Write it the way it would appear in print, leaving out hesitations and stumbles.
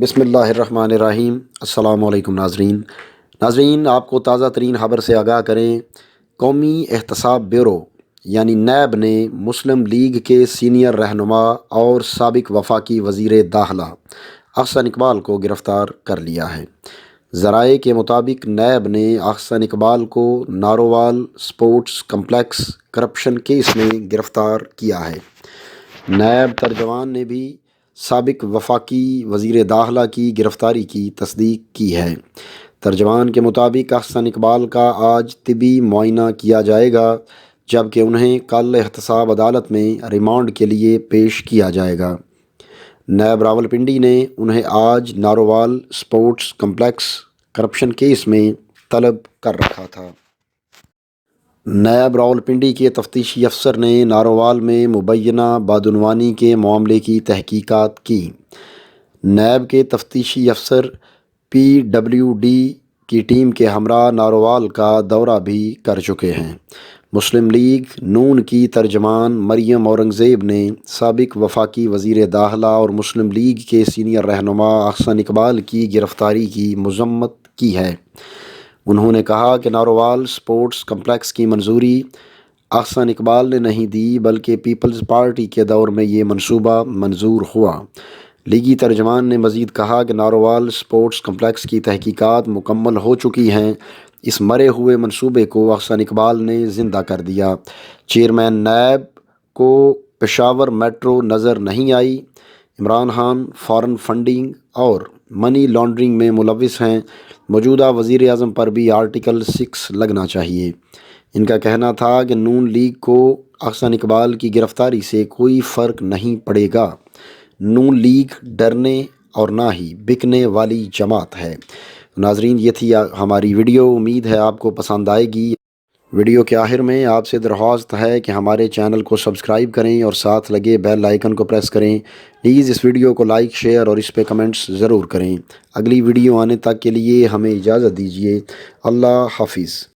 بسم اللہ الرحمن الرحیم۔ السلام علیکم ناظرین، آپ کو تازہ ترین خبر سے آگاہ کریں۔ قومی احتساب بیورو یعنی نیب نے مسلم لیگ کے سینئر رہنما اور سابق وفاقی وزیر داخلہ احسن اقبال کو گرفتار کر لیا ہے۔ ذرائع کے مطابق نیب نے احسن اقبال کو Narowal sports complex corruption case میں گرفتار کیا ہے۔ نیب ترجمان نے بھی سابق وفاقی وزیر داخلہ کی گرفتاری کی تصدیق کی ہے۔ ترجمان کے مطابق احسن اقبال کا آج طبی معائنہ کیا جائے گا، جبکہ انہیں کل احتساب عدالت میں ریمانڈ کے لیے پیش کیا جائے گا۔ نیب راولپنڈی نے انہیں آج Narowal sports complex corruption case میں طلب کر رکھا تھا۔ نیب راولپنڈی کے تفتیشی افسر نے نارووال میں مبینہ بدعنوانی کے معاملے کی تحقیقات کی۔ نیب کے تفتیشی افسر PWD کی ٹیم کے ہمراہ نارووال کا دورہ بھی کر چکے ہیں۔ مسلم لیگ نون کی ترجمان مریم اورنگزیب نے سابق وفاقی وزیر داخلہ اور مسلم لیگ کے سینئر رہنما احسن اقبال کی گرفتاری کی مذمت کی ہے۔ انہوں نے کہا کہ نارووال اسپورٹس کمپلیکس کی منظوری احسن اقبال نے نہیں دی، بلکہ پیپلز پارٹی کے دور میں یہ منصوبہ منظور ہوا۔ لیگی ترجمان نے مزید کہا کہ نارووال اسپورٹس کمپلیکس کی تحقیقات مکمل ہو چکی ہیں۔ اس مرے ہوئے منصوبے کو احسن اقبال نے زندہ کر دیا۔ چیئرمین نیب کو پشاور میٹرو نظر نہیں آئی۔ عمران خان فارن فنڈنگ اور منی لانڈرنگ میں ملوث ہیں۔ موجودہ وزیر اعظم پر بھی آرٹیکل 6 لگنا چاہیے۔ ان کا کہنا تھا کہ نون لیگ کو احسن اقبال کی گرفتاری سے کوئی فرق نہیں پڑے گا۔ نون لیگ ڈرنے اور نہ ہی بکنے والی جماعت ہے۔ ناظرین، یہ تھی ہماری ویڈیو۔ امید ہے آپ کو پسند آئے گی۔ ویڈیو کے آخر میں آپ سے درخواست ہے کہ ہمارے چینل کو سبسکرائب کریں اور ساتھ لگے بیل آئیکن کو پریس کریں۔ پلیز اس ویڈیو کو لائک، شیئر اور اس پہ کمنٹس ضرور کریں۔ اگلی ویڈیو آنے تک کے لیے ہمیں اجازت دیجیے۔ اللہ حافظ۔